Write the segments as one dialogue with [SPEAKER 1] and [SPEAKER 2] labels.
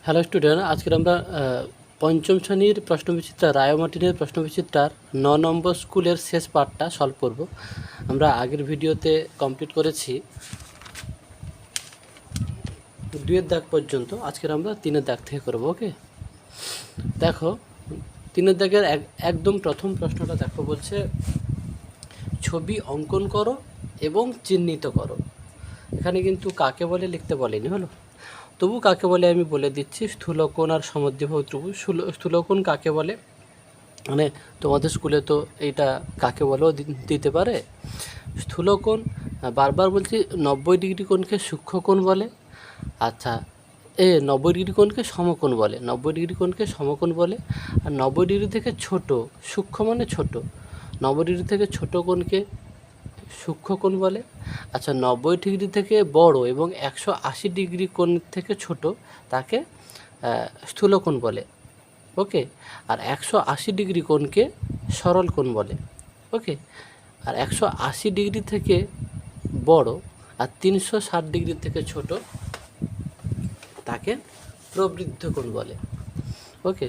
[SPEAKER 1] Hello student, আজকে আমরা পঞ্চম শ্রেণীর প্রশ্নবিচিত্রা রায়মার্টিনের প্রশ্নবিচিত্রার ৯ নম্বর স্কুলের শেষ পার্টটা সলভ করব। আমরা আগের ভিডিওতে কমপ্লিট করেছি ২-এর দাগ পর্যন্ত। আজকের আমরা ৩-এর দাগ থেকে করব। ওকে, দেখো ৩-এর দাগের একদম প্রথম প্রশ্নটা দেখো, বলছে ছবি অঙ্কন করো এবং চিহ্নিত করো। এখানে কিন্তু কাকে বলে লিখতে বলেনি, হলো। তবু কাকে বলে আমি বলে দিচ্ছি, স্থূলকোণ আর সমদ্বিবাহু ত্রিভুজ। স্থূলকোণ কাকে বলে, মানে তোমাদের স্কুলে তো এইটা কাকে বলেও দিতে পারে। স্থূলকোণ বারবার বলছি 90 ডিগ্রি কোণকে সূক্ষ্মকোণ বলে। আচ্ছা, 90 ডিগ্রি কোণকে সমকোণ বলে, 90 ডিগ্রি কোণকে সমকোণ বলে। আর 90 ডিগ্রি থেকে ছোট, সূক্ষ্ম মানে ছোট, 90 ডিগ্রি থেকে ছোট কোণকে সূক্ষ্মকোণ বলে। আচ্ছা, 90 ডিগ্রি থেকে বড় এবং 180 ডিগ্রি কোণ থেকে ছোট তাকে স্থূলকোণ বলে। ওকে, আর 180 ডিগ্রি কোণকে সরল কোণ বলে। ওকে, আর 180 ডিগ্রি থেকে বড় আর 360 ডিগ্রি থেকে ছোট তাকে প্রবৃদ্ধ কোণ বলে। ওকে,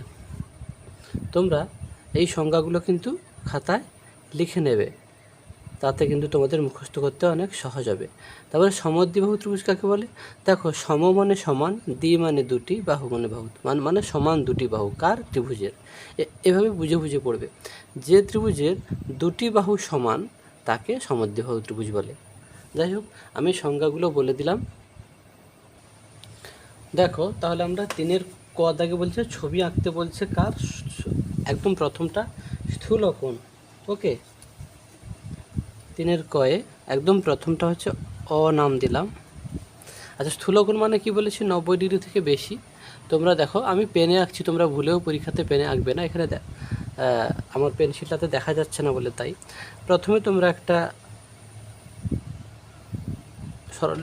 [SPEAKER 1] তোমরা এই সংজ্ঞাগুলো কিন্তু খাতায় লিখে নেবে, তাতে কিন্তু তোমাদের মুখস্থ করতে অনেক সহজ হবে। তারপরে সমদ্বিবাহু ত্রিভুজ কাকে বলে? দেখো, সম মানে সমান, দ্বি মানে দুটি, বাহু মানে বাহু, মানে সমান দুটি বাহু। কার? ত্রিভুজের। এভাবে বুঝে বুঝে পড়বে। যে ত্রিভুজের দুটি বাহু সমান তাকে সমদ্বিবাহু ত্রিভুজ বলে। যাই হোক, আমি সংজ্ঞাগুলো বলে দিলাম। দেখো তাহলে আমরা 3-এর ক দাগে বলছে ছবি আঁকতে বলছে কার? একদম প্রথমটা স্থূলকোণ। ওকে, 3-এর কয়ে একদম প্রথমটা হচ্ছে অ নাম দিলাম। আচ্ছা, স্থূলকোণ মানে কি বলেছি? 90 ডিগ্রি থেকে বেশি। তোমরা দেখো আমি পেনে আঁকছি, তোমরা ভুলেও পরীক্ষাতে পেনে আঁকবে না। এখানে আমার পেন্সিলটাতে দেখা যাচ্ছে না বলে তাই। প্রথমে তোমরা একটা সরল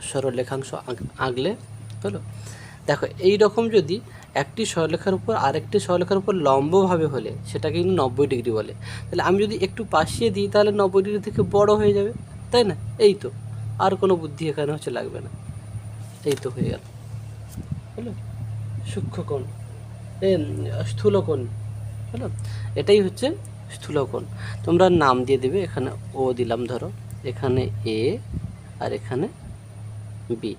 [SPEAKER 1] সরলরেখাংশ আঁকলে, হলো। দেখো, এই রকম যদি একটি সরলরেখার উপর আরেকটি সরলরেখার উপর লম্বভাবে হলে সেটাকে কিন্তু 90 ডিগ্রি বলে। তাহলে আমি যদি একটু পাশিয়ে দিই তাহলে 90 ডিগ্রি থেকে বড় হয়ে যাবে, তাই না? এই তো, আর কোনো বুদ্ধি এখানে হচ্ছে লাগবে না। এই তো হয়ে গেল, হলো সূক্ষ্মকোণ, স্থূলকোণ, হলো। এটাই হচ্ছে স্থূলকোণ। তোমরা নাম দিয়ে দেবে। এখানে ও দিলাম, ধরো এখানে এ আর এখানে বি।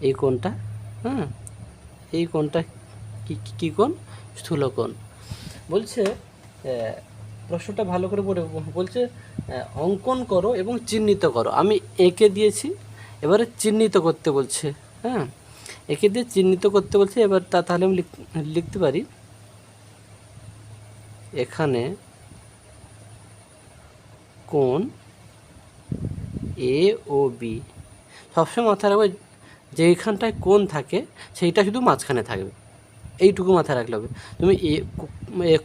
[SPEAKER 1] এই কোণটা, হ্যাঁ, এই কোণটা কী কোণ? স্থূলকোণ। বলছে প্রশ্নটা ভালো করে পড়ে, বলছে অঙ্কন করো এবং চিহ্নিত করো। আমি এঁকে দিয়েছি, এবারে চিহ্নিত করতে বলছে। হ্যাঁ, এঁকে দিয়ে চিহ্নিত করতে বলছে। এবার তাহলে আমি লিখতে পারি, এখানে কোণ এ ও বি। সবসময় মাথায় রাখবে, যেইখানটায় কোণ থাকে সেইটা শুধু মাঝখানে থাকবে, এইটুকু মাথায় রাখলে হবে। তুমি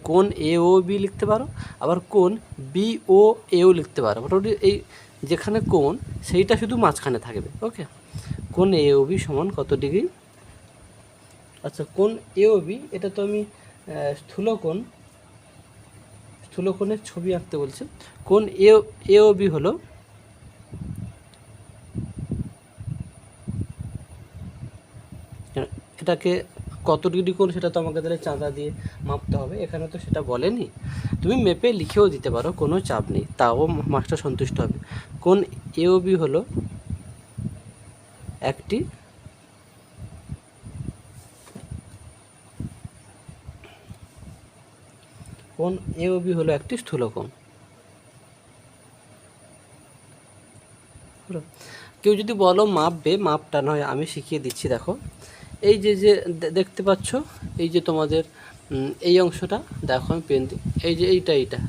[SPEAKER 1] কোণ এ ও বি লিখতে পারো, আবার কোণ বি ও এও লিখতে পারো। মোটামুটি এই যেখানে কোণ সেইটা শুধু মাঝখানে থাকবে। ওকে, কোণ এ ও বি সমান কত ডিগ্রি? আচ্ছা, কোণ এ ও বি, এটা তো আমি স্থূলকোণ, স্থূলকোণের ছবি আঁকতে বলছে। কোণ এ ও বি হলো, এটাকে কত ডিগ্রি কোণ সেটা তো আমাকে তাহলে চাঁদা দিয়ে মাপতে হবে। এখানে তো সেটা বলেনি, তুমি মেপে লিখেও দিতে পারো, কোনো চাপ নেই, তাও মাস্টার সন্তুষ্ট হবে। কোণ এ ও বি হলো একটি কোণ এ ও বি হলো একটি স্থূলকোণ। কেউ যদি বলো মাপবে, মাপটা নয় আমি শিখিয়ে দিচ্ছি। দেখো, এই যে যে দেখতে পাচ্ছ, এই যে তোমাদের এই অংশটা দেখো, আমি পেন দিই, এই যে এইটা এইটা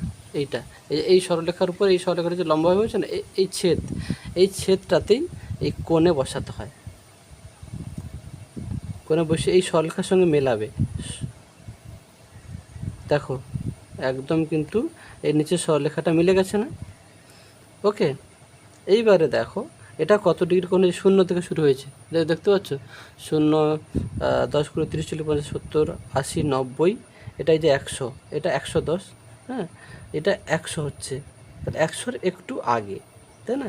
[SPEAKER 1] এইটা এই সরলরেখার উপর, এই সরলরেখাটা যে লম্বাভাবে হয়েছে না, এই ছেদ, এই ছেদটাতেই এই কোণে বসাতে হয়। কোণে বসে এই সরলরেখার সঙ্গে মেলাবে। দেখো, একদম কিন্তু এই নিচের সরলরেখাটা মিলে গেছে না? ওকে, এইবারে দেখো এটা কত ডিগ্রি কোণে? 0 থেকে শুরু হয়েছে, দেখতে পাচ্ছ? 0, 10, 20, 30, 40, 50, 70, 80, 90, এটা এই যে 100, এটা 110, হ্যাঁ, এটা 100 হচ্ছে। তাহলে 100-র একটু আগে, তাই না?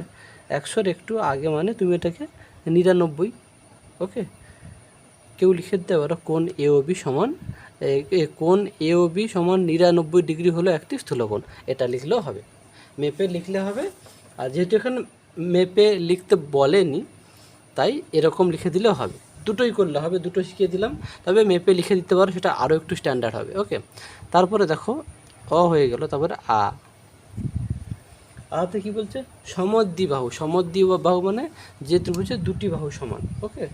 [SPEAKER 1] 100-র একটু আগে মানে তুমি এটাকে 99। ওকে, কেউ লিখে দিতে পারো কোণ এ ও বি সমান কোণ এ ও বি সমান 99 ডিগ্রি হলো একটি স্থূলকোণ, এটা লিখলেও হবে, মেপে লিখলে হবে। আর যেহেতু এখানে মেপে লিখতে বলেনি তাই এরকম লিখে দিলেও হবে, দুটোই করলে হবে, দুটো শিখিয়ে দিলাম। তবে মেপে লিখে দিতে পারো, সেটা আরও একটু স্ট্যান্ডার্ড হবে। ওকে, তারপরে দেখো অ হয়ে গেল, তারপরে আতে কি বলছে, সমদ্বিবাহু। সমদ্বিবাহু মানে যে ত্রিভুজের দুটি বাহু সমান। ওকে,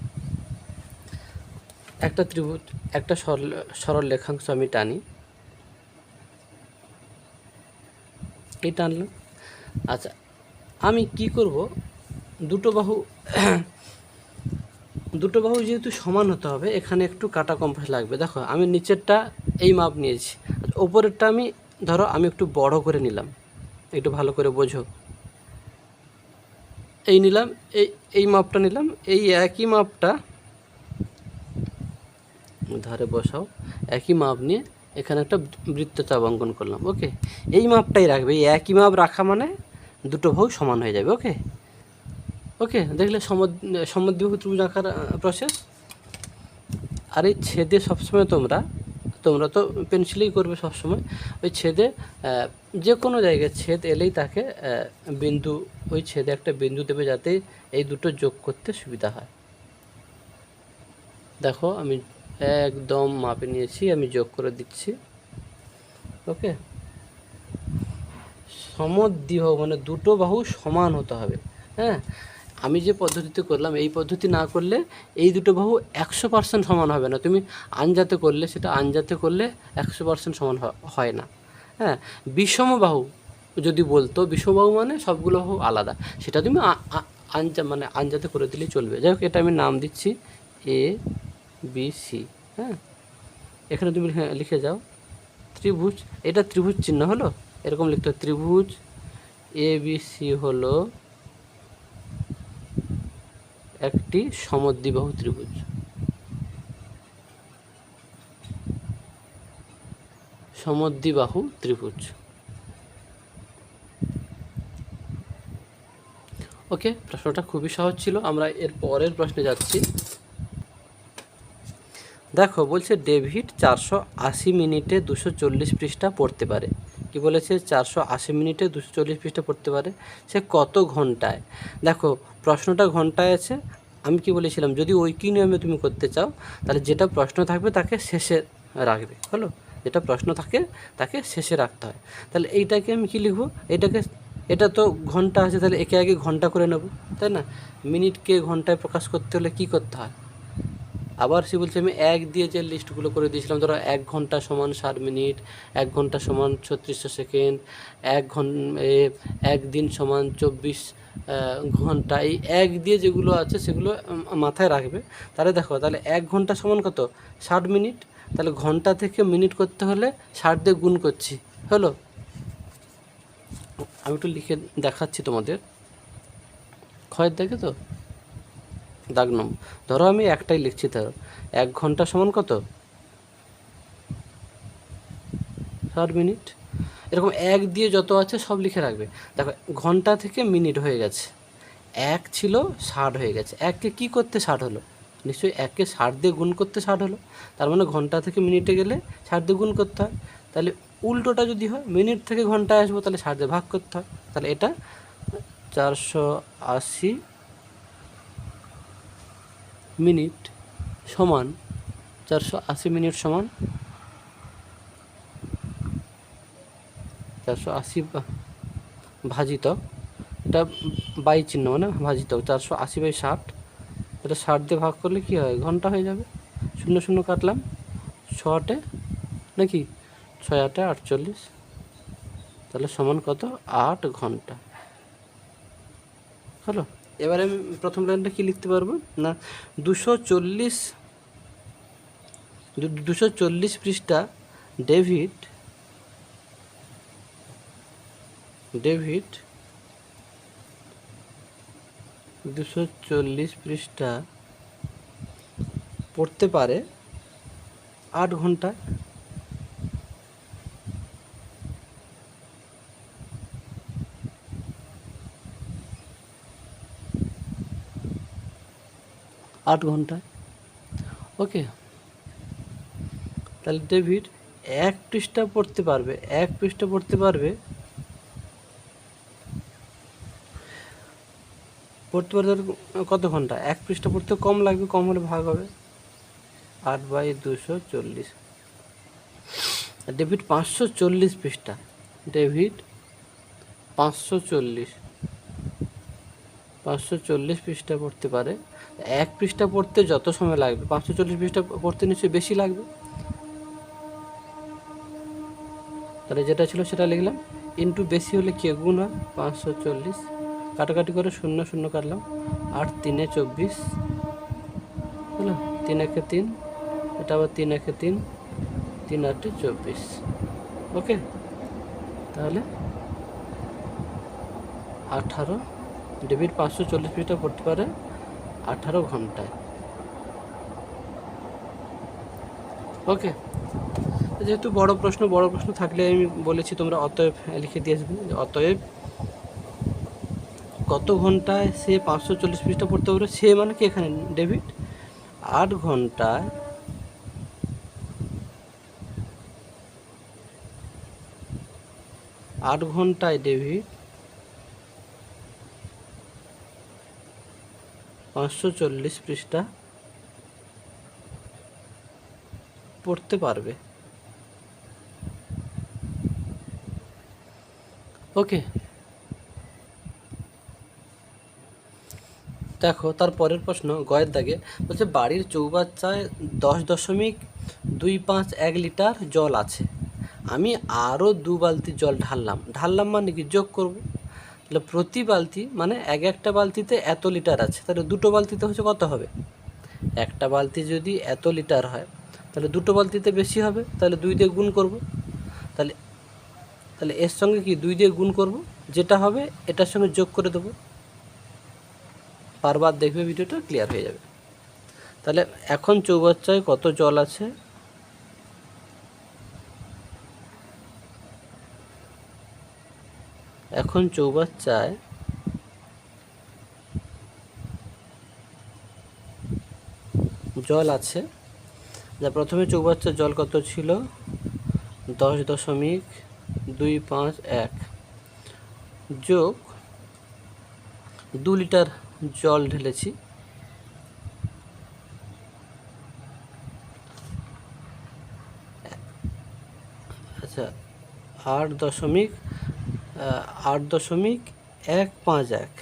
[SPEAKER 1] একটা ত্রিভুজ, একটা সরল রেখাংশ আমি টানি, এই টানলাম। আচ্ছা, আমি কি করব, দুটো বাহু যেহেতু সমান হতে হবে, এখানে একটু কাটা কম্পাস লাগবে। দেখো আমি নিচেরটা এই মাপ নিয়েছি, ওপরেরটা আমি ধরো আমি একটু বড় করে নিলাম, একটু ভালো করে বোঝো। এই নিলাম, এই মাপটা নিলাম, এই একই মাপটা ধারে বসাও, একই মাপ নিয়ে এখানে একটা বৃত্তচাপ অঙ্কন করলাম। ওকে, এই মাপটাই রাখবে, এই একই মাপ রাখা মানে দুটো বাহু সমান হয়ে যাবে। ওকে ওকে, দেখলে সমদ্বিবাহু ত্রিভুজ আঁকার প্রসেস। আর এই ছেদে সবসময় তোমরা তো পেন্সিলেই করবে সবসময়, ওই ছেদে যে কোনো জায়গায় ছেদ এলেই তাকে বিন্দু, ওই ছেদে একটা বিন্দু দেবে যাতে এই দুটো যোগ করতে সুবিধা হয়। দেখো আমি একদম মাপে নিয়েছি, আমি যোগ করে দিচ্ছি। ওকে, সমদ্বিবাহু মানে দুটো বাহু সমান হতে হবে। হ্যাঁ, আমি যে পদ্ধতিতে করলাম এই পদ্ধতি না করলে এই দুটো বাহু 100% সমান হবে না। তুমি আনজাতে করলে, সেটা আনজাতে করলে 100% সমান হয় না। হ্যাঁ, বিষমবাহু যদি বলতো, বিষমবাহু মানে সবগুলো বাহু আলাদা, সেটা তুমি আনজাতে করে দিলেই চলবে। যাই হোক, এটা আমি নাম দিচ্ছি এ বি সি। হ্যাঁ, এখানে তুমি লিখে যাও ত্রিভুজ, এটা ত্রিভুজ চিহ্ন হলো, এরকম লিখতে হবে, ত্রিভুজ এ বি সি হলো একটি সমদ্বিবাহু ত্রিভুজ। সমদ্বিবাহু ত্রিভুজ। ওকে, প্রশ্নটা খুবই সহজ ছিল। আমরা এর পরের প্রশ্নে যাচ্ছি। দেখো বলছে ডেভিড 480 মিনিটে 240 পৃষ্ঠা পড়তে পারে। কি বলেছে, 480 মিনিটে 240 পৃষ্ঠা পড়তে পারে, সে কত ঘন্টায়? দেখো প্রশ্নটা ঘন্টায় আছে, আমি কি বলেছিলাম, যদি ঐকিক নিয়মে তুমি করতে চাও তাহলে যেটা প্রশ্ন থাকবে তাকে শেষে রাখবে। হলো, যেটা প্রশ্ন থাকে তাকে শেষে রাখতে হয়। তাহলে এইটাকে আমি কি লিখবো, এটা তো ঘন্টা আছে, তাহলে একে আগে ঘন্টা করে নেব, তাই না? মিনিটকে ঘন্টায় প্রকাশ করতে হলে কি করতে হয়? আবার সে বলছে আমি এক দিয়ে যে লিস্টগুলো করে দিয়েছিলাম, ধরো 1 ঘন্টা সমান 60 মিনিট, 1 ঘন্টা সমান 3600 সেকেন্ড, 1 দিন সমান 24 ঘন্টা, এই এক দিয়ে যেগুলো আছে সেগুলো মাথায় রাখবে। তাহলে দেখো, তাহলে 1 ঘন্টা সমান কত, 60 মিনিট, তাহলে ঘন্টা থেকে মিনিট করতে হলে 60 দিয়ে গুণ করছি। হলো, আমি একটু লিখে দেখাচ্ছি তোমাদের, ক্ষয়ের দেখে তো দাগ নম্বর, ধরো আমি একটাই লিখছি, ধরো 1 ঘন্টা সমান কত, 60 মিনিট। এরকম এক দিয়ে যত আছে সব লিখে রাখবে। দেখো ঘন্টা থেকে মিনিট হয়ে গেছে, 1 ছিল 60 হয়ে গেছে, 1কে কী করতে 60 হলো, নিশ্চয়ই 1কে 60 দিয়ে গুণ করতে 60 হলো, তার মানে ঘন্টা থেকে মিনিটে গেলে 60 দিয়ে গুণ করতে হয়। তাহলে উল্টোটা যদি হয়, মিনিট থেকে ঘন্টায় আসবো, তাহলে 60 দিয়ে ভাগ করতে হয়। তাহলে এটা 480 মিনিট সমান 480 মিনিট সমান 480 ভাজিত, এটা বাই চিহ্ন মানে ভাজিত 480/60, এটা 60 দিয়ে ভাগ করলে কী হয়, ঘন্টা হয়ে যাবে। 0 0 কাটলাম, 6 নাকি 6 8 48, তাহলে সমান কত, 8 ঘন্টা। হলো, এবারে আমি প্রথম লাইনটা কী লিখতে পারবো না, 240 পৃষ্ঠা ডেভিড 240 পৃষ্ঠা পড়তে পারে 8 ঘন্টায়। ওকে, তাহলে ডেভিড এক পৃষ্ঠা পড়তে পারবে, কত ঘন্টা? এক পৃষ্ঠা পড়তে কম লাগবে, কম হলে ভাগ হবে 8/240। ডেভিড 540 পৃষ্ঠা, ডেভিড 540 পৃষ্ঠা পড়তে পারে। এক পৃষ্ঠা পড়তে যত সময় লাগবে 540 পৃষ্ঠা পড়তে নিশ্চয়ই বেশি লাগবে। তাহলে যেটা ছিল সেটা লিখলাম, ইন্টু বেশি হলে কি গুণ হয় 540, কাটাকাটি করে 0 0 কাটলাম, 8 3 24 হলো, 3 1 3, এটা আবার 3 1 3, 3 8 24। ওকে, তাহলে 18, ডেভিড 540 পৃষ্ঠা পড়তে পারে 18 ঘন্টায়। ওকে, যেহেতু বড় প্রশ্ন থাকলে আমি বলেছি তোমরা অতএব লিখে দিয়ে আসবে, অতএব কত ঘন্টায় সে 540 পৃষ্ঠা পড়তে পারে। সে মানে কি এখানে ডেভিড 8 ঘন্টায় 8 ঘন্টায় ডেভিড 540 পৃষ্ঠা পড়তে পারবে। ওকে, দেখো তার পরের প্রশ্ন গয়ের দাগে বলছে বাড়ির চৌবাচ্চায় 10.251 লিটার জল আছে, আমি আরও 2 বালতি জল ঢাললাম মানে কি যোগ করব। তাহলে প্রতি বালতি মানে একটা বালতিতে এত লিটার আছে, তাহলে দুটো বালতিতে হচ্ছে কত হবে? একটা বালতি যদি এত লিটার হয় তাহলে দুটো বালতিতে বেশি হবে, তাহলে 2 দিয়ে গুণ করব। তাহলে এর সঙ্গে কি 2 দিয়ে গুণ করব, যেটা হবে এটার সঙ্গে যোগ করে দেবো। বারবার দেখবে, ভিডিওটা ক্লিয়ার হয়ে যাবে। তাহলে এখন চৌবাচ্চায় কত জল আছে? এখন চৌবাচ্চায় জল আছে, যা প্রথমে চৌবাচ্চার জল কত ছিল? 10.251 যোগ 2 লিটার জল ঢেলেছি, আচ্ছা 8.151,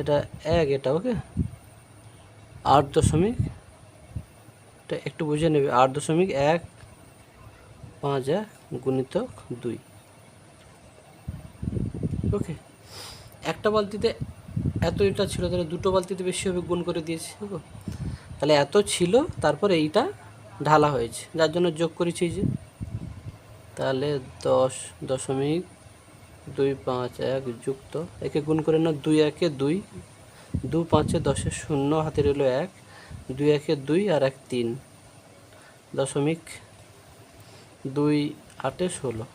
[SPEAKER 1] এটা এটা ওকে 8 দশমিক, এটা একটু বুঝে নেবে, 8.151 গুণিতক 2। ওকে, একটা বালতিতে এত লিটার ছিল, তাহলে দুটো বালতিতে বেশি হবে, গুণ করে দিয়েছি। ওকে, তাহলে এত ছিল, তারপরে এইটা ঢালা হয়েছে, যার জন্য যোগ করেছি যে, তাহলে 10.251 যুক্ত, একে গুণ করে না, 2 1 2, 2 5 10 0, হাতে রইল 1, 2 1 2 আর 1 3, 0.28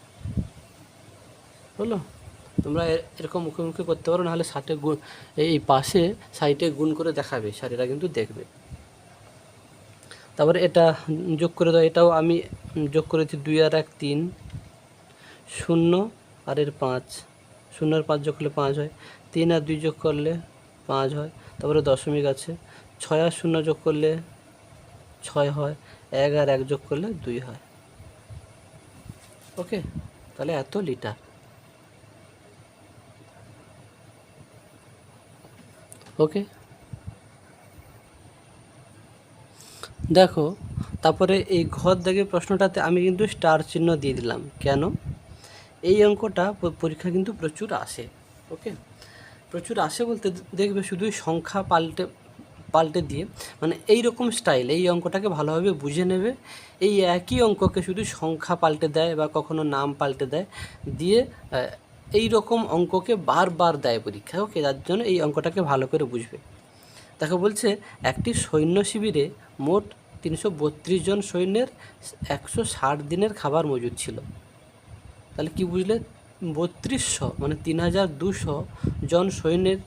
[SPEAKER 1] হলো। তোমরা এরকম মুখে মুখে করতে পারো, নাহলে এই পাশে সাইডে গুণ করে দেখাবে, স্যারেরা কিন্তু দেখবে। তারপরে এটা যোগ করে দাও, এটাও আমি যোগ করেছি, 2 আর 1 3, 0 আর 5, 0 আর 5 যোগ করলে 5 হয়, 3 আর 2 যোগ করলে 5 হয়, তারপরে দশমিক আছে, 6 আর 0 যোগ করলে 6 হয়, 1 আর 1 যোগ করলে 2 হয়। ওকে, তাহলে এত লিটার। ওকে, দেখো তারপরে এই ঘর দাগের প্রশ্নটাতে আমি কিন্তু স্টার চিহ্ন দিয়ে দিলাম, কেন? এই অঙ্কটা পরীক্ষা কিন্তু প্রচুর আসে। ওকে, প্রচুর আসে বলতে দেখবে শুধুই সংখ্যা পাল্টে দিয়ে, মানে এই রকম স্টাইল, এই অঙ্কটাকে ভালোভাবে বুঝে নেবে। এই একই অঙ্ককে শুধু সংখ্যা পাল্টে দেয় বা কখনো নাম পাল্টে দেয়, দিয়ে এই রকম অঙ্ককে বারবার দেয় পরীক্ষা। ওকে, যার জন্য এই অঙ্কটাকে ভালো করে বুঝবে। দেখো বলছে একটি সৈন্য শিবিরে মোট 332 জন সৈন্যের 160 দিনের খাবার মজুদ ছিল। তাহলে কি বুঝলে? 3200 মানে 3200 জন সৈন্যের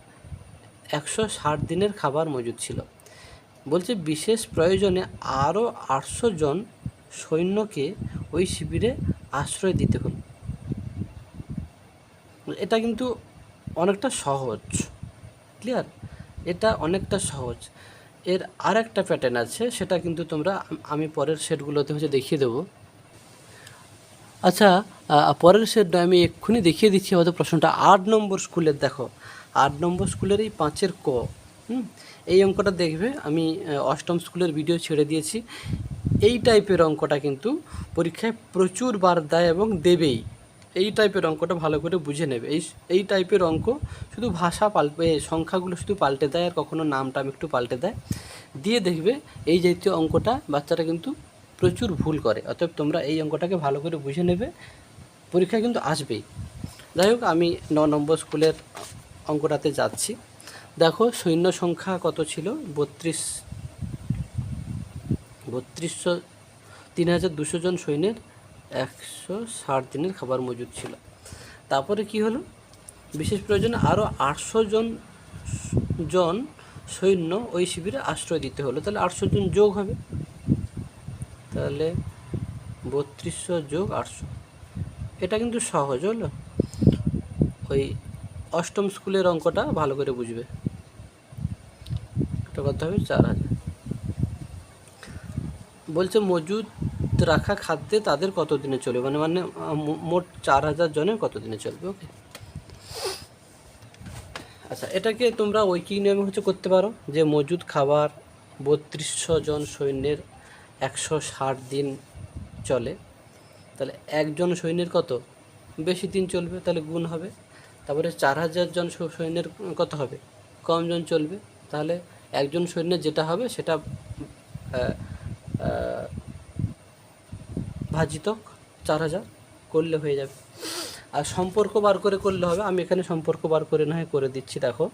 [SPEAKER 1] 160 দিনের খাবার মজুদ ছিল। বলছে বিশেষ প্রয়োজনে আরও 800 জন সৈন্যকে ওই শিবিরে আশ্রয় দিতে হলো। এটা কিন্তু অনেকটা সহজ, ক্লিয়ার? এটা অনেকটা সহজ। এর আর একটা প্যাটার্ন আছে, সেটা কিন্তু তোমরা আমি পরের সেটগুলোতে দেখিয়ে দেবো। আচ্ছা, পরের সেট আমি এক্ষুনি দেখিয়ে দিচ্ছি আমাদের প্রশ্নটা। 8 নম্বর স্কুলের দেখো, 8 নম্বর স্কুলের এই 5-এর ক, এই অঙ্কটা দেখবে। আমি অষ্টম স্কুলের ভিডিও ছেড়ে দিয়েছি। এই টাইপের অঙ্কটা কিন্তু পরীক্ষায় প্রচুর বার দেয় এবং দেবেই। এই টাইপের অঙ্কটা ভালো করে বুঝে নেবে। এই টাইপের অঙ্ক শুধু ভাষা সংখ্যাগুলো শুধু পাল্টে দেয়, আর কখনো নামটা একটু পাল্টে দেয়, দিয়ে দেখবে এই জাতীয় অঙ্কটা বাচ্চারা কিন্তু প্রচুর ভুল করে। অতএব তোমরা এই অঙ্কটাকে ভালো করে বুঝে নেবে, পরীক্ষা কিন্তু আসবেই। যাই হোক, আমি 9 নম্বর স্কুলের অঙ্কটাতে যাচ্ছি। দেখো সৈন্য সংখ্যা কত ছিল? 3200 জন সৈন্যের 160 দিনের খাবার মজুদ ছিল। তারপরে কি হলো? বিশেষ প্রয়োজনে আরও 800 জন সৈন্য ওই শিবিরে আশ্রয় দিতে হলো। তাহলে 800 জন যোগ হবে, তাহলে 3200 যোগ 800। এটা কিন্তু সহজ হলো। ওই অষ্টম স্কুলের অঙ্কটা ভালো করে বুঝবে। এটা কত হবে? 4000। বলছে মজুদ রাখা খাদ্যে তাদের কত দিনে চলবে, মানে মোট 4000 জনের কত দিনে চলবে। ওকে, আচ্ছা, এটাকে তোমরা ঐকিক নিয়মে করতে পারো যে মজুদ খাবার 3200 জন সৈন্যের 160 দিন চলে, তাহলে একজন সৈন্যের কত বেশি দিন চলবে, তাহলে গুণ হবে। তারপরে 4000 জন সৈন্যের কত হবে? কম জন চলবে, তাহলে একজন সৈন্যের যেটা হবে সেটা ভাজিতক 4000 করলে হয়ে যাবে। আর সম্পর্ক বার করে করলে হবে। আমি এখানে সম্পর্ক বার করে না হয় করে দিচ্ছি, দেখো।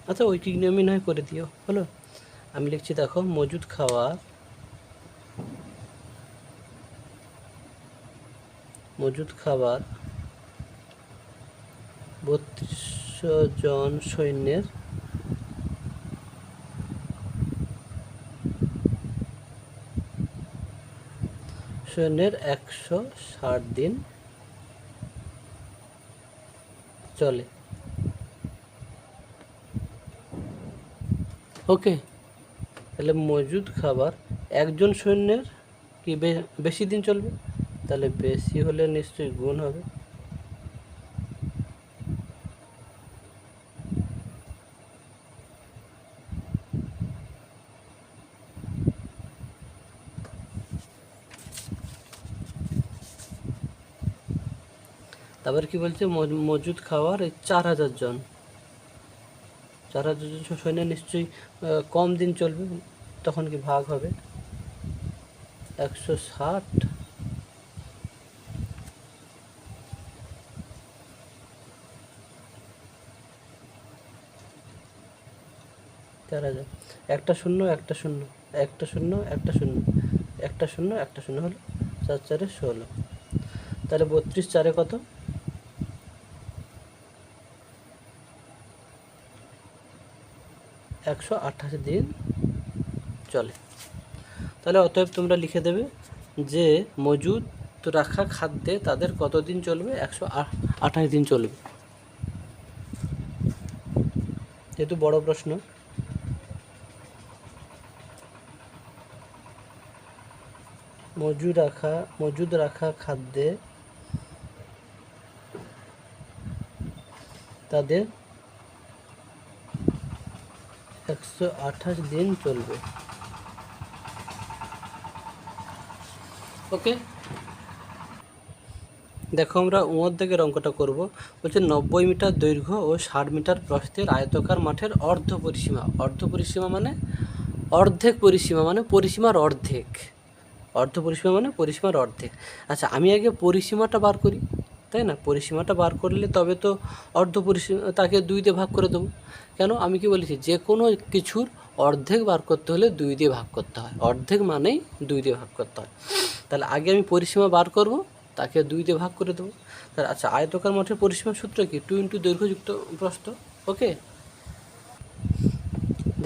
[SPEAKER 1] আচ্ছা, ঐকিক নিয়মই নয় করে দিও, হলো। আমি লিখছি, দেখো মজুদ খাবার 3200 জন সৈন্যের 160 দিন চলে। ওকে, তাহলে মজুদ খাবার একজন সৈন্যের কি বেশি দিন চলবে, তাহলে বেশি হলে নিশ্চয়ই গুণ হবে। তারপর কি বলছে? মজুদ খাওয়ার 4000 জন, 4000 জন সৈন্য নিশ্চয়ই কম দিন চলবে, তখন কি ভাগ হবে 160। 4000, একটা শূন্য একটা শূন্য, একটা শূন্য একটা শূন্য, একটা শূন্য একটা শূন্য, হলো 4 4 16। তাহলে 32 4 কত? 128 দিন চলে। তাহলে অতএব তোমরা লিখে দেবে যে মজুদ রাখা খাদ্যে তাদের কত দিন চলবে? 128 দিন চলবে। যেহেতু বড় প্রশ্ন, মজুদ রাখা খাদ্যে তাদের 128 দিন চলবে। ওকে, দেখো আমরা দাগের অঙ্কটা করব। বলছে 90 মিটার দৈর্ঘ্য ও 60 মিটার প্রস্থের আয়তাকার মাঠের অর্ধ পরিসীমা মানে অর্ধেক পরিসীমা, মানে পরিসীমার অর্ধেক। অর্ধ পরিসীমা মানে পরিসীমার অর্ধেক। আচ্ছা, আমি আগে পরিসীমাটা বার করি, তাই না? পরিসীমাটা বার করলে তবে তো অর্ধ পরিসীমা তাকে 2 দিয়ে ভাগ করে দেবো। কেন? আমি কি বলেছি? যে কোনো কিছুর অর্ধেক বার করতে হলে 2 দিয়ে ভাগ করতে হয়। অর্ধেক মানেই 2 দিয়ে ভাগ করতে হয়। তাহলে আগে আমি পরিসীমা বার করব, তাকে 2 দিয়ে ভাগ করে দেবো। তাহলে আচ্ছা, আয়তকার মাঠের পরিসীমার সূত্র কি? 2 × দৈর্ঘ্য যুক্ত প্রস্থ। ওকে,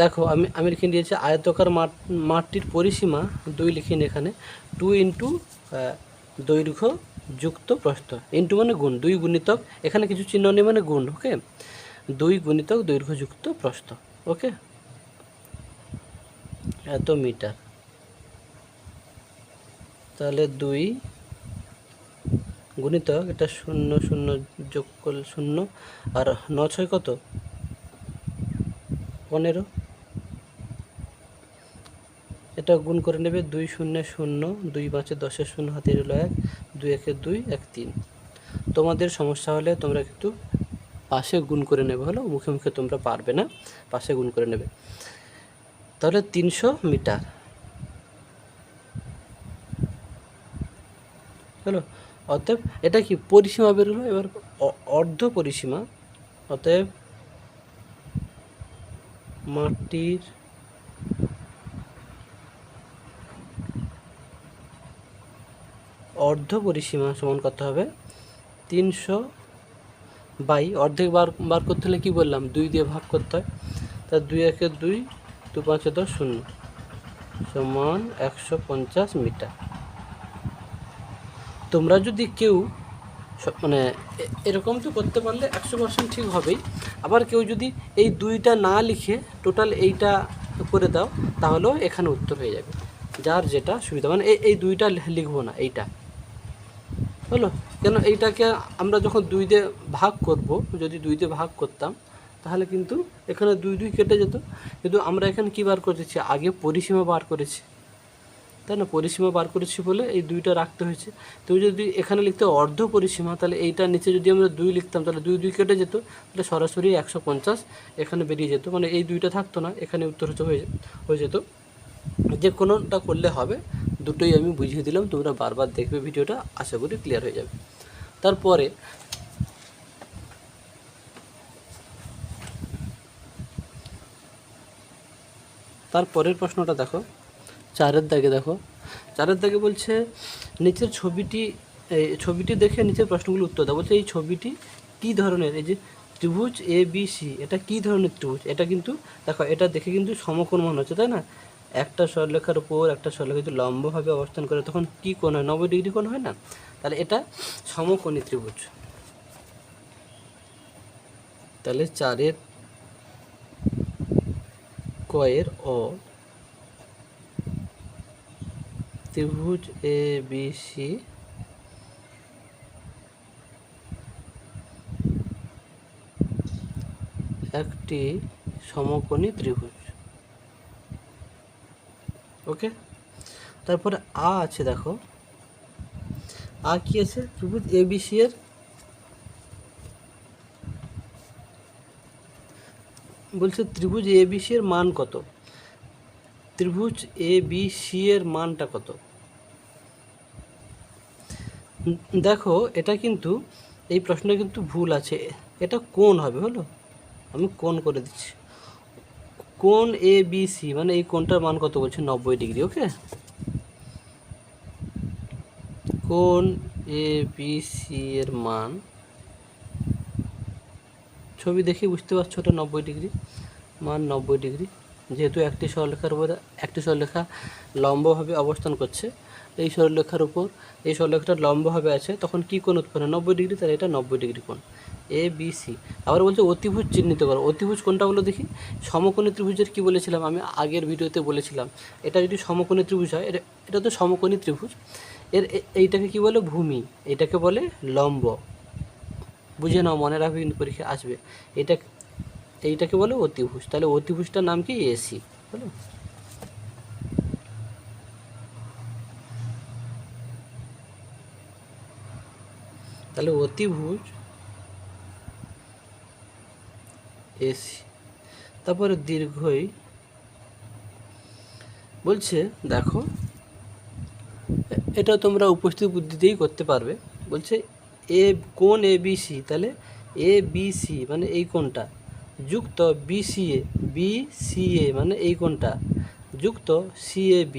[SPEAKER 1] দেখো আমি লিখে দিয়েছি আয়তকার মাঠটির পরিসীমা 2 লিখিন এখানে 2 ইন্টু দৈর্ঘ্য যুক্ত প্রস্থ, ইন্টু মানে গুণ, 2 গুণিতক, এখানে কিছু চিহ্ন নেই মানে গুণ, ওকে, 2 গুণিতক দৈর্ঘ্য যুক্ত প্রস্থ, ওকে, এত মিটার। তাহলে 2 গুণিতক এটা 0 0 যোগ করলে 0 আর 9 6 কত 15, এটা গুণ করে নেবে 2 0 0 2 5 10 0 হাতে রইল 1 2 1 2 1 3। তোমাদের সমস্যা হলে তোমরা একটু পাশে গুণ করে নেবে, হলো, মুখে মুখে তোমরা পারবে না, পাশে গুণ করে নেবে। তাহলে 300 মিটার, হলো। অতএব এটা কি পরিসীমা বেরোলো, এবার অর্ধ পরিসীমা, অতএব মাটির অর্ধ পরিসীমা সমান কত হবে 300 বাই অর্ধেক বার করতে হলে কী বললাম 2 দিয়ে ভাগ করতে হয়, তা 2 1 2 2 5 10 0 সমান 150 মিটার। তোমরা যদি কেউ মানে এরকম তো করতে পারলে 100% ঠিক হবেই, আবার কেউ যদি এই 2টা না লিখে টোটাল এইটা করে দাও তাহলেও এখানে উত্তর হয়ে যাবে, যার যেটা সুবিধা, মানে এই 2টা লিখবো না, এইটা, হলো। কেন এইটাকে আমরা যখন 2 দিয়ে ভাগ করব, যদি 2 দিয়ে ভাগ করতাম তাহলে কিন্তু এখানে 2 2 কেটে যেত, কিন্তু আমরা এখানে কী বার করেছি, আগে পরিসীমা বার করেছি, তাই না, পরিসীমা বার করেছি বলে এই 2টা রাখতে হয়েছে। তো যদি এখানে লিখতে অর্ধ পরিসীমা, তাহলে এইটার নিচে যদি আমরা 2 লিখতাম তাহলে 2 2 কেটে যেত, তাহলে সরাসরি 150 এখানে বেরিয়ে যেত, মানে এই 2টা থাকতো না, এখানে উত্তর হয়ে যেত। যে কোনোটা করলে হবে, দুটোই আমি বুঝিয়ে দিলাম, তোমরা বারবার দেখবে ভিডিওটা, আশা করি ক্লিয়ার হয়ে যাবে। তারপরের প্রশ্নটা দেখো, 4-এর দাগে দেখো, 4-এর দাগে বলছে নিচের ছবিটি দেখে নিচের প্রশ্নগুলো উত্তর দাও। বলছে এই ছবিটি কী ধরনের, এই যে ত্রিভুজ ABC, এটা কী ধরনের ত্রিভুজ, এটা কিন্তু দেখো এটা দেখে কিন্তু সমকোণ মনে হচ্ছে, তাই না, একটা সরলরেখার উপর একটা সরলরেখা যদি লম্বভাবে অবস্থান করে তখন কী কোণ হয়, 90 ডিগ্রি কোণ হয় না, তাহলে এটা সমকোণী ত্রিভুজ। তাহলে 4-এর কয়ের অ ত্রিভুজ ABC একটি সমকোণী ত্রিভুজ, ওকে। তারপরে আছে, দেখো কি আছে, ত্রিভুজ ABC এর বলছে ত্রিভুজ ABC এর মান কত, ত্রিভুজ ABC এর মানটা কত। দেখো এটা কিন্তু এই প্রশ্নটা কিন্তু ভুল আছে, এটা কোণ হবে, হলো, আমি কোণ করে দিচ্ছি, কোণ ABC মানে এই কোণটার মান কত বলছে 90 ডিগ্রি, ওকে, কোণ ABC এর মান, ছবি দেখে বুঝতে পারছো ওটা 90 ডিগ্রি, মান 90 ডিগ্রি, যেহেতু একটি সরলরেখার উপর একটি সরলরেখা লম্বভাবে অবস্থান করছে, এই সরলরেখার উপর এই সরলরেখাটা লম্বভাবে আছে, তখন কী কোণ উৎপন্ন 90 ডিগ্রি, তাহলে এটা 90 ডিগ্রি কোণ ABC। আবার বলছে অতিভুজ চিহ্নিত করো, অতিভুজ কোনটা বলো দেখি, সমকোণী ত্রিভুজের কি বলেছিলাম আমি আগের ভিডিওতে বলেছিলাম, এটা যদি সমকোণী ত্রিভুজ হয়, এটা তো সমকোণী ত্রিভুজ, এইটাকে কি বলে ভূমি, এইটাকে বলে লম্ব, বুঝে নাও, মনে রাখবে কিন্তু পরীক্ষা আসবে, এইটাকে বলে অতিভুজ, তাহলে অতিভুজটার নাম কি AC, হলো। তাহলে অতিভুজ AC। তারপরে দীর্ঘই বলছে, দেখো এটা তোমরা উপস্থিত বুদ্ধি দিয়েই করতে পারবে, বলছে কোণ ABC, তাহলে ABC মানে এই কোণটা যুক্ত BCA মানে এই কোণটা যুক্ত CAB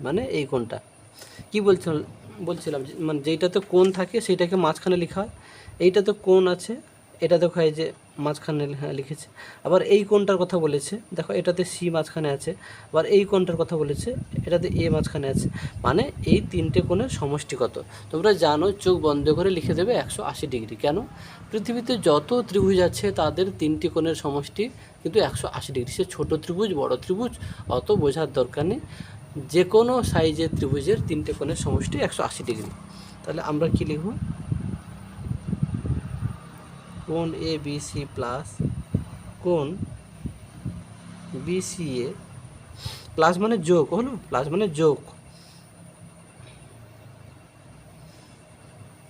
[SPEAKER 1] মানে এই কোণটা। কী বলছিলাম মানে যেইটাতে কোণ থাকে সেইটাকে মাঝখানে লেখা হয়, এইটাতে কোণ আছে, এটা দেখো এই যে মাঝখানে হ্যাঁ লিখেছে। আবার এই কোণটার কথা বলেছে, দেখো এটাতে সি মাঝখানে আছে, আবার এই কোণটার কথা বলেছে, এটাতে এ মাঝখানে আছে, মানে এই তিনটে কোণের সমষ্টি কত। তোমরা জানো চোখ বন্ধ করে লিখে দেবে 180 ডিগ্রি। কেন? পৃথিবীতে যত ত্রিভুজ আছে তাদের তিনটি কোণের সমষ্টি কিন্তু 180 ডিগ্রি। সে ছোটো ত্রিভুজ বড় ত্রিভুজ অত বোঝার দরকার নেই, যে কোনো সাইজের ত্রিভুজের তিনটে কোণের সমষ্টি 180 ডিগ্রি। তাহলে আমরা কি লিখব? কোণ এ বি সি প্লাস কোণ বি সি এ, প্লাস মানে যোগ হলো, প্লাস মানে যোগ,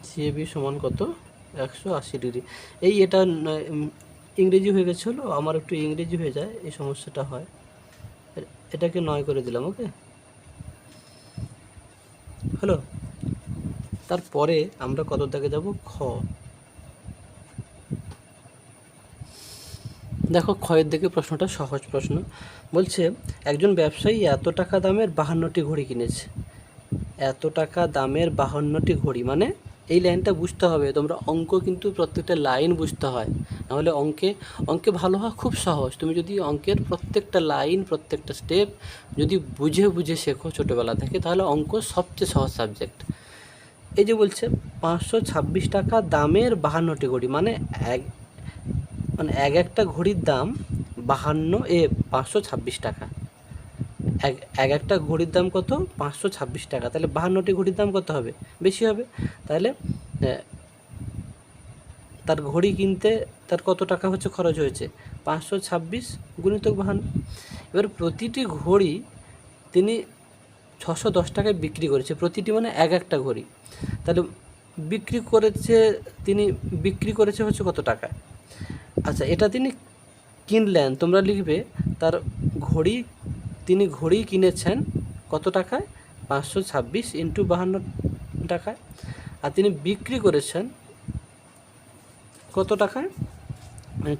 [SPEAKER 1] সি এ বি সমান কত? 180 ডিগ্রি। এটা ইংরেজি হয়ে গেছে, হলো আমার একটু ইংরেজি হয়ে যায়, এই সমস্যাটা হয়। এটাকে 9 করে দিলাম, ওকে হলো। তারপরে আমরা কত দাগে যাব? খ। দেখো ক্ষয়ের দিকে প্রশ্নটা সহজ প্রশ্ন। বলছে একজন ব্যবসায়ী এত টাকা দামের 52টি ঘড়ি কিনেছে। এত টাকা দামের 52টি ঘড়ি, মানে এই লাইনটা বুঝতে হবে। তোমরা অঙ্ক কিন্তু প্রত্যেকটা লাইন বুঝতে হয়, নাহলে অঙ্কে ভালো হওয়া খুব সহজ। তুমি যদি অঙ্কের প্রত্যেকটা লাইন প্রত্যেকটা স্টেপ যদি বুঝে বুঝে শেখো ছোটোবেলা থেকে, তাহলে অঙ্ক সবচেয়ে সহজ সাবজেক্ট। এই যে বলছে 526 টাকা দামের 52টি ঘড়ি, মানে একটা ঘড়ির দাম 526 টাকা। একটা ঘড়ির দাম কত? 526 টাকা। তাহলে 52টি ঘড়ির দাম কত হবে? বেশি হবে। তাহলে তার ঘড়ি কিনতে তার কত টাকা হচ্ছে খরচ হয়েছে? 526 গুণিতক 52। এবার প্রতিটি ঘড়ি তিনি 610 টাকায় বিক্রি করেছে, প্রতিটি মানে একটা ঘড়ি। তাহলে তিনি বিক্রি করেছে হচ্ছে কত টাকা? আচ্ছা, এটা তিনি কিনলেন, তোমরা লিখবে তার তিনি ঘড়ি কিনেছেন কত টাকায়? 526 ইন্টু 52 টাকায়। আর তিনি বিক্রি করেছেন কত টাকায়?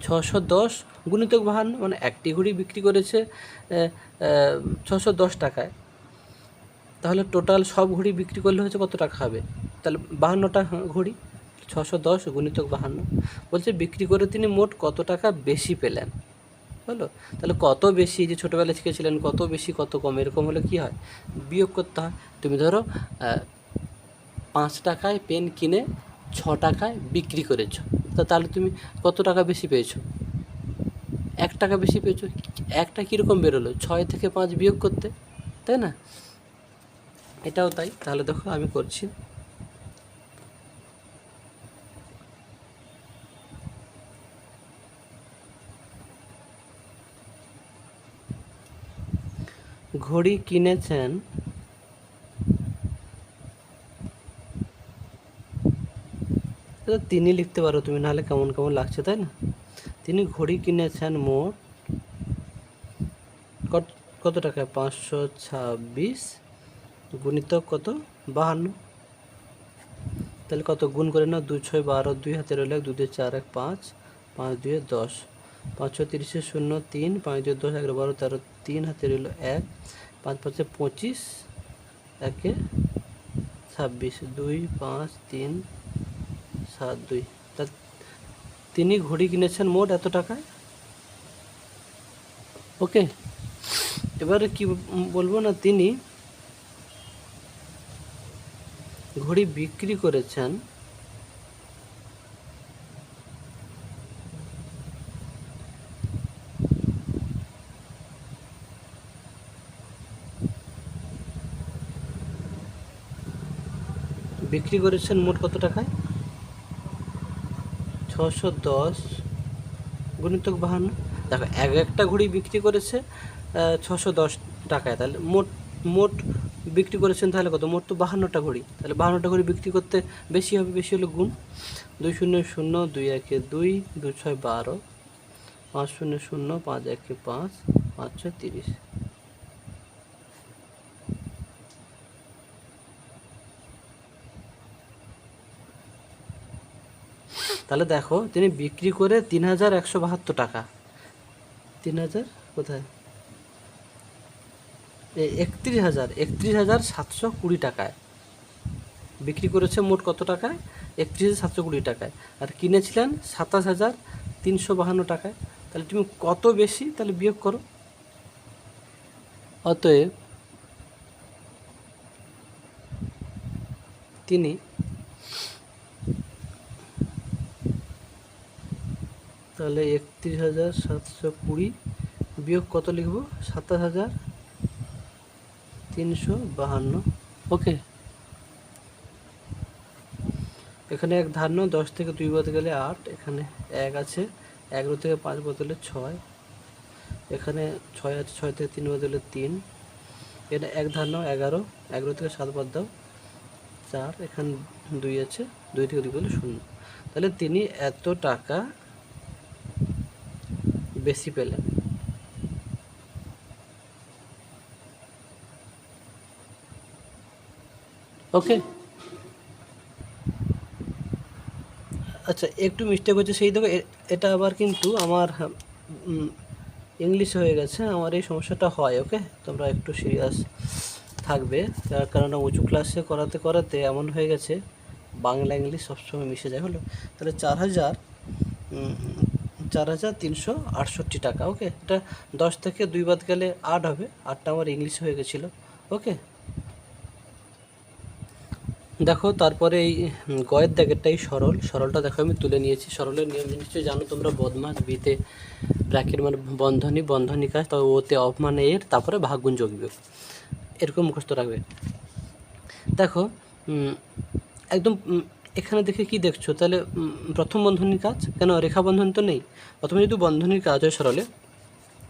[SPEAKER 1] 610 গুণিতক 52, মানে একটি ঘড়ি বিক্রি করেছে 610 টাকায়। তাহলে টোটাল সব ঘড়ি বিক্রি করলে হচ্ছে কত টাকা হবে? তাহলে 52টা ঘড়ি, 610 গুণিতক 52। বলছে বিক্রি করে তিনি মোট কত টাকা বেশি পেলেন, হলো। তাহলে কত বেশি, যে ছোটোবেলায় শিখেছিলেন কত বেশি কত কম, এরকম হলে কী হয়? বিয়োগ করতে হয়। তুমি ধরো 5 টাকায় পেন কিনে 6 টাকায় বিক্রি করেছো, তাহলে তুমি কত টাকা বেশি পেয়েছো? 1 টাকা বেশি পেয়েছো। একটা কীরকম বেরোলো? 6 থেকে 5 বিয়োগ করতে, তাই না? এটাও তাই। তাহলে দেখো আমি করছি। ঘড়ি কিনেছেন তিনি লিখতে পারো তুমি, নাহলে কেমন কেমন লাগছে, তাই না? তিনি ঘড়ি কিনেছেন মোট কত টাকায়? 526 গুণিতক কত? 52। তাহলে কত গুণ করে না? 2 6 12, 2 হাতে রইল 1, 2 2 4 1 5, 5 2 10, 5 6 30 0 3, 5 2 10 11 12 13, 3 হাতে রইল 1, 5 5 25, 1 26, 2 5 3 7 2। তা তিনি ঘড়ি কিনেছেন মোট এত টাকায়, ওকে। এবারে কি বলবো না, তিনি ঘড়ি বিক্রি করেছেন মোট কত টাকায়? 610 গুণিতক 52। দেখো একটা ঘড়ি বিক্রি করেছে 610 টাকায়, তাহলে মোট বিক্রি করেছেন তাহলে কত? মোট তো 52টা ঘড়ি, তাহলে 52টা ঘড়ি বিক্রি করতে বেশি হবে, বেশি হলে গুণ। 2 0 0, 2 1 2, 2 6 12, 5 0 0, 5 1 5, 5 6 30। তাহলে দেখো তিনি বিক্রি করে 3172 টাকা, 3000 কোথায়? 31,720 টাকায় বিক্রি করেছে। মোট কত টাকায়? 31,720 টাকায়। আর কিনেছিলেন 352 টাকায়। তাহলে তুমি কত বেশি তাহলে বিয়োগ করো। অতএব তিনি তাহলে 31,720 বিয়োগ কত লিখব, 27,352। ওকে, এখানে এক ধান্য, 10 থেকে 2 বাদ গেলে 8, এখানে 1 আছে, 11 থেকে 5 বদলে 6, এখানে 6 আছে, 6 থেকে 3 বদলে 3, এটা এক ধান্য 11, 11 থেকে 7 বাদ দাও 4, এখানে 2 আছে, 2 থেকে 2 বদলে 0। তাহলে তিনি এত টাকা বেশি পেলেন। ওকে, আচ্ছা একটু মিস্টেক হচ্ছে, সেই দেখো এটা আবার কিন্তু আমার ইংলিশ হয়ে গেছে, আমার এই সমস্যাটা হয়। ওকে, তোমরা একটু সিরিয়াস থাকবে, তার কারণ উঁচু ক্লাসে করাতে করাতে এমন হয়ে গেছে বাংলা ইংলিশ সবসময় মিশে যায়। হলো তাহলে 4,368 টাকা। ওকে, এটা 10 থেকে 2 বাদ গেলে 8 হবে, 8টা আমার ইংলিশ হয়ে গেছিলো। ওকে, দেখো তারপরে এই গয়ের দাগেরটাই সরলটা দেখো আমি তুলে নিয়েছি। সরলের নিয়ম নিশ্চয়ই জানো তোমরা, বদমাস, বিতে ব্র্যাকেট মানে বন্ধনী কাজ, তবে ওতে অফ মানে এর, তারপরে ভাগগুণ যোগ বিয়োগ, এরকম মুখস্থ রাখবে। দেখো একদম এখানে দেখে কি দেখছো, তাহলে প্রথম বন্ধনীর কাজ, কেন রেখা বন্ধন তো নেই। প্রথমে যদি বন্ধনীর কাজ হয় সরলে,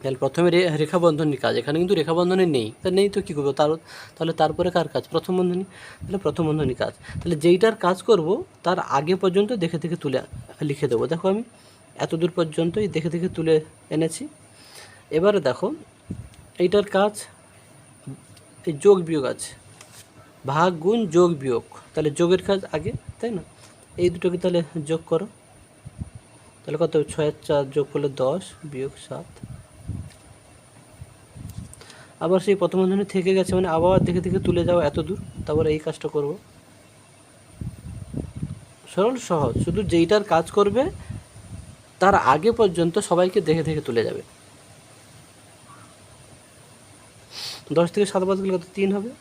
[SPEAKER 1] তাহলে প্রথমে রেখা বন্ধনীর কাজ, এখানে কিন্তু রেখা বন্ধনী নেই, তা নেই তো কী করবো, তাহলে তারপরে কার কাজ, প্রথম বন্ধনী, তাহলে প্রথম বন্ধনীর কাজ। তাহলে যেইটার কাজ করব তার আগে পর্যন্ত দেখে দেখে তুলে লিখে দেবো। দেখো আমি এত দূর পর্যন্তই দেখে দেখে তুলে এনেছি। এবারে দেখো এইটার কাজ, এই যোগ বিয়োগ আছে, ভাগ গুণ যোগ বিয়োগ, তাহলে যোগের কাজ আগে, তাই না? এই দুটোকে তাহলে যোগ করো, তাহলে কত, 6 আর 4 যোগ করলে 10 বিয়োগ 7। আবার সেই প্রথম বন্ধনী থেকে গেছে মানে আবার দেখে দেখে তুলে যাও এত দূর, তারপরে এই কাজটা করব। সরল সহজ, শুধু যেইটার কাজ করবে তার আগে পর্যন্ত সবাইকে দেখে দেখে তুলে যাবে। 10 থেকে 7 বাদ গেলে কত, 3 হবে।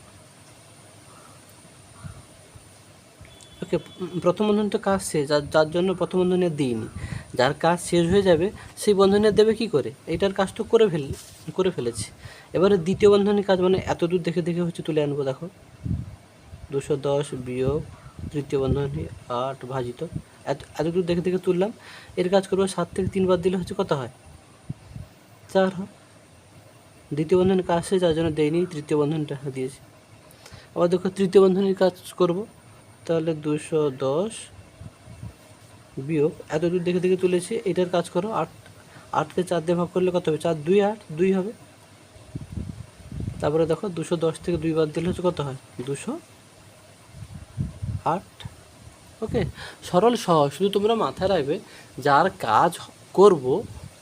[SPEAKER 1] ওকে, প্রথম বন্ধনী তো কাজ শেষ, যার জন্য প্রথম বন্ধনী দিইনি, যার কাজ শেষ হয়ে যাবে সেই বন্ধনী দেবে কি করে, এইটার কাজ তো করে ফেলেছি। এবারে দ্বিতীয় বন্ধনীর কাজ মানে এত দূর দেখে দেখে হচ্ছে তুলে আনবো। দেখো 210 বিয়োগ তৃতীয় বন্ধনী 8 ভাজিত, এত দূর দেখে দেখে তুললাম। এর কাজ করবো, 7 থেকে 3 বাদ দিলে হচ্ছে কত হয়, 4 হয়। দ্বিতীয় বন্ধনীর কাজ শেষ, যার জন্য দেয়নি, তৃতীয় বন্ধনীটা দিয়েছি। আবার দেখো তৃতীয় বন্ধনীর কাজ করব, তাহলে 210 বিয়োগ এত দূর দেখে দেখে তুলেছি, এটার কাজ করো, 8কে 4 দিয়ে ভাগ করলে কত হবে, 4 2 8, 2 হবে। তারপরে দেখো 210 থেকে 2 বাদ দিলে হচ্ছে কত হয়, 208। ওকে, সরল সহজ, শুধু তোমরা মাথায় রাখবে যার কাজ করব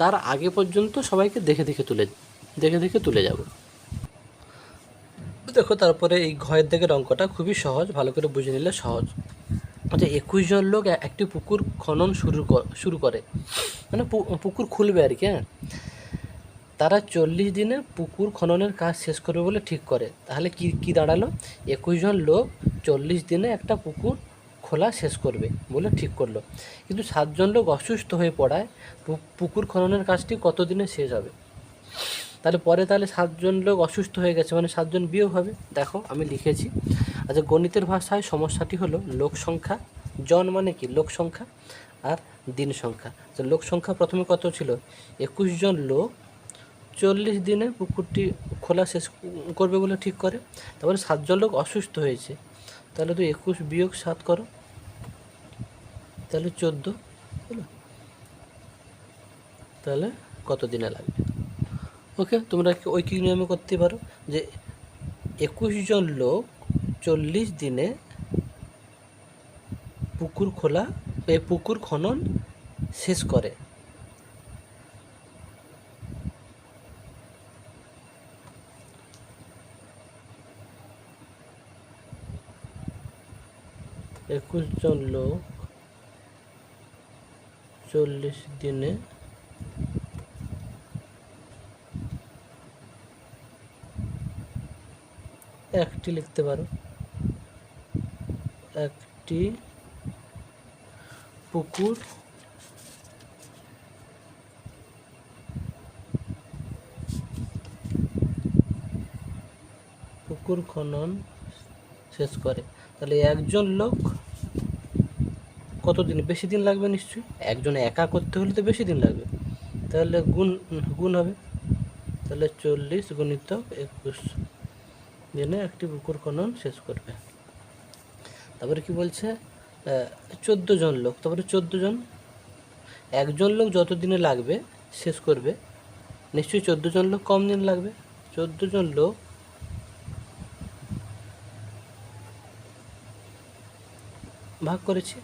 [SPEAKER 1] তার আগে পর্যন্ত সবাইকে দেখে দেখে তুলে যাব। দেখো তারপরে এই ঘয়ের দিকের অঙ্কটা খুবই সহজ, ভালো করে বুঝে নিলে সহজ। আচ্ছা, 21 জন লোক একটি পুকুর খনন শুরু করে, মানে পুকুর খুলবে আর কি। হ্যাঁ, তারা 40 দিনে পুকুর খননের কাজ শেষ করবে বলে ঠিক করে। তাহলে কি দাঁড়ালো, 21 জন লোক 40 দিনে একটা পুকুর খোলা শেষ করবে বলে ঠিক করলো, কিন্তু 7 জন লোক অসুস্থ হয়ে পড়ায় পুকুর খননের কাজটি কত দিনে শেষ হবে। তাহলে পরে তাহলে 7 জন লোক অসুস্থ হয়ে গেছে মানে 7 জন বিয়োগ হবে। দেখো আমি লিখেছি। আচ্ছা, গণিতের ভাষায় সমস্যাটি হলো লোক সংখ্যা, জন মানে কি লোক সংখ্যা, আর দিন সংখ্যা। তো লোক সংখ্যা প্রথমে কত ছিল, 21 জন লোক 40 দিনে পুকুরটি খোলা শেষ করবে বলে ঠিক করে। তারপরে 7 জন লোক অসুস্থ হয়েছে, তাহলে তো 21 বিয়োগ 7 করো, তাহলে 14 হলো। তাহলে কত দিনে লাগবে। ওকে, তোমরা ওই কি নিয়মে করতে পারো যে 21 জন লোক 40 দিনে পুকুর খনন শেষ করে। জন লোক 40 দিনে একটি লিখতে পারো, একটি পুকুর খনন শেষ করে। তাহলে একজন লোক কত দিন? বেশি দিন লাগবে নিশ্চয়ই, একজন একা করতে হলে তো বেশি দিন লাগবে। তাহলে গুণ হবে, তাহলে 40 গুণিতক 21 দিনে একটি পুকুর খনন শেষ করবে। তারপরে কি বলছে? 14 জন লোক, তারপরে 14 জন, একজন লোক যত দিনে লাগবে শেষ করবে, নিশ্চয়ই 14 জন লোক কম দিন লাগবে। 14 জন লোক ভাগ করেছি,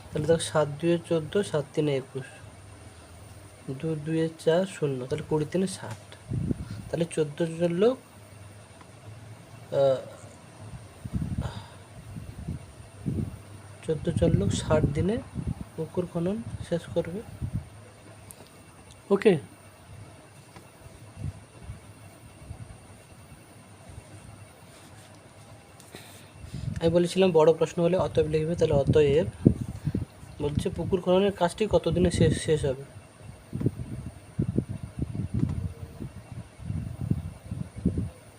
[SPEAKER 1] তাহলে দেখো 7 2 14, 7 3 21, 2 2 4 0, তাহলে 20 3 60। তাহলে 14 জন লোক 60 দিনে পুকুর খনন শেষ করবে। ওকে, আমি বলেছিলাম বড় প্রশ্ন হলে অতএব লিখবে, তাহলে অতএব বলছে পুকুর খননের কাজটি কতদিনে শেষ হবে?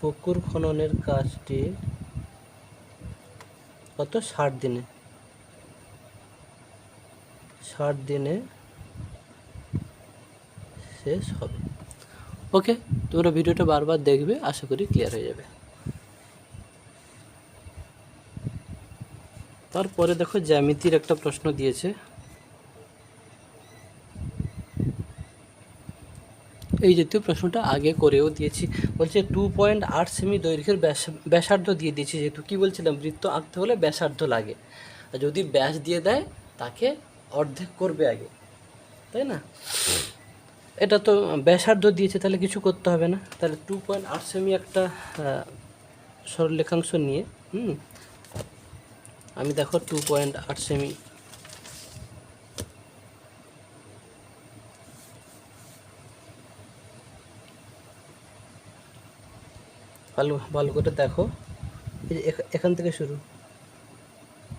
[SPEAKER 1] পুকুর খননের কাজটি কত? 60 দিনে, 60 দিনে শেষ হবে। ওকে, তোমরা ভিডিওটা বারবার দেখবে, আশা করি ক্লিয়ার হয়ে যাবে। তারপরে দেখো জ্যামিতির একটা প্রশ্ন দিয়েছে, এই জাতীয় প্রশ্নটা আগে করেও দিয়েছি। বলছে 2.8 সেমি দৈর্ঘ্যের ব্যাসার্ধ দিয়ে দিয়েছি, যেহেতু কী বলছিলাম বৃত্ত আঁকতে হলে ব্যাসার্ধ লাগে, আর যদি ব্যাস দিয়ে দেয় তাকে অর্ধেক করবে আগে, তাই না? এটা তো ব্যাসার্ধ দিয়েছে, তাহলে কিছু করতে হবে না। তাহলে 2.8 সেমি একটা সরলরেখাংশ নিয়ে আমি দেখো 2.8 সেমি ভালো করে দেখো, এই যে এখান থেকে শুরু,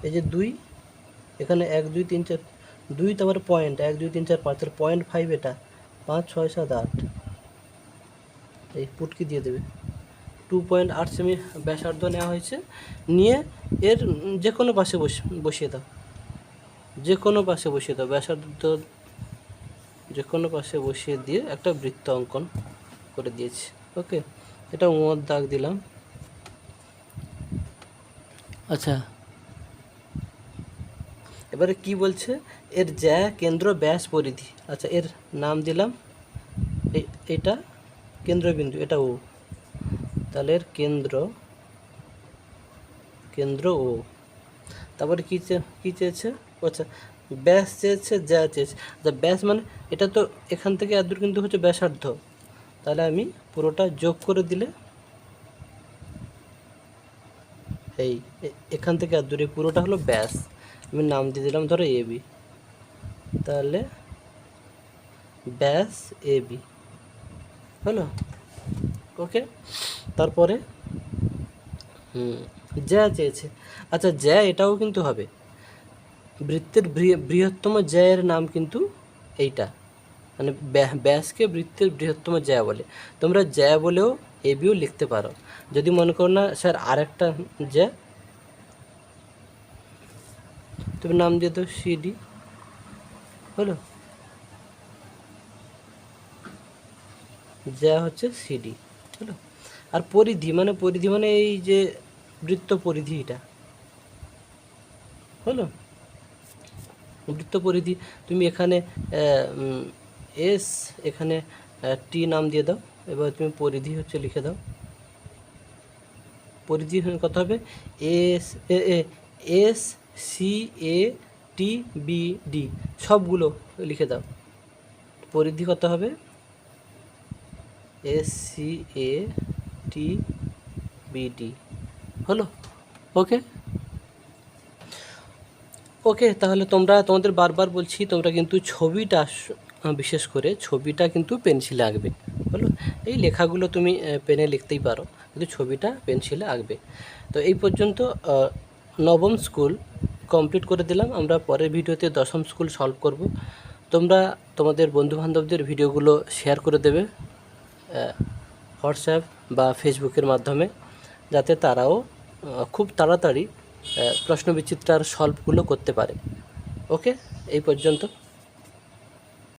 [SPEAKER 1] এই যে 2, এখানে 1 2 3 4, 2, তারপরে পয়েন্ট 1 2 3 4 5, তাহলে 0.5, এটা 5 6 7 8, এই পুটকি দিয়ে দেবে। 2.8 সেমি ব্যাসার্ধ নেওয়া হয়েছে, নিয়ে এর যে কোনো পাশে বসিয়ে দাও, যে কোনো পাশে বসিয়ে দাও, ব্যাসার্ধ যে কোনো পাশে বসিয়ে দিয়ে একটা বৃত্ত অঙ্কন করে দিয়েছি। ওকে, এটা ওর দাগ দিলাম। আচ্ছা, এবারে কি বলছে? এর জ্যা, কেন্দ্র, ব্যাস, পরিধি। আচ্ছা, এর নাম দিলাম, এটা কেন্দ্রবিন্দু, এটা ও, তাহলে এর কেন্দ্র ও। তারপরে কী চেয়েছে? আচ্ছা, ব্যাস চেয়েছে, জ্যা চেয়েছে। আচ্ছা, ব্যাস মানে এটা তো এখান থেকে এতদূর কিন্তু হচ্ছে ব্যাসার্ধ, তাহলে আমি পুরোটা যোগ করে দিলে এই এখান থেকে এতদূর এই পুরোটা হলো ব্যাস, আমি নাম দিয়ে দিলাম ধরো এবি, তাহলে ব্যাস এবি হলো। ওকে, তারপরে জ্যা চেয়েছে। আচ্ছা, জ্যা এটাও কিন্তু হবে, বৃত্তের বৃহত্তম জ্যায়ের নাম কিন্তু এইটা, মানে ব্যাসকে বৃত্তের বৃহত্তম জ্যা বলে। তোমরা জ্যা বলেও এবিও লিখতে পারো, যদি মনে করো না স্যার আরেকটা জ্যা, তুমি নাম দিয়ে দাও সিডি হলো, জ্যা হচ্ছে সিডি হলো। আর পরিধি মানে এই যে বৃত্ত পরিধি, এটা হলো বৃত্ত পরিধি। তুমি এখানে এস, এখানে টি নাম দিয়ে দাও, এবার তুমি পরিধি হচ্ছে লিখে দাও। পরিধি কত হবে? এস সি এ টি বি ডি, সবগুলো লিখে দাও। পরিধি কত হবে? এস সি এ টি বি ডি হলো। ওকে ওকে, তাহলে তোমরা তোমাদের বারবার বলছি তোমরা কিন্তু ছবিটা বিশেষ করে ছবিটা কিন্তু পেন্সিলে আঁকবে, বলো। এই লেখাগুলো তুমি পেনে লিখতেই পারো, কিন্তু ছবিটা পেন্সিলে আঁকবে। তো এই পর্যন্ত নবম স্কুল কমপ্লিট করে দিলাম। আমরা পরের ভিডিওতে দশম স্কুল সলভ করব। তোমরা তোমাদের বন্ধুবান্ধবদের ভিডিওগুলো শেয়ার করে দেবে হোয়াটসঅ্যাপ বা ফেসবুকের মাধ্যমে, যাতে তারাও খুব তাড়াতাড়ি প্রশ্নবিচিত্রার সলভগুলো করতে পারে। ওকে, এই পর্যন্ত।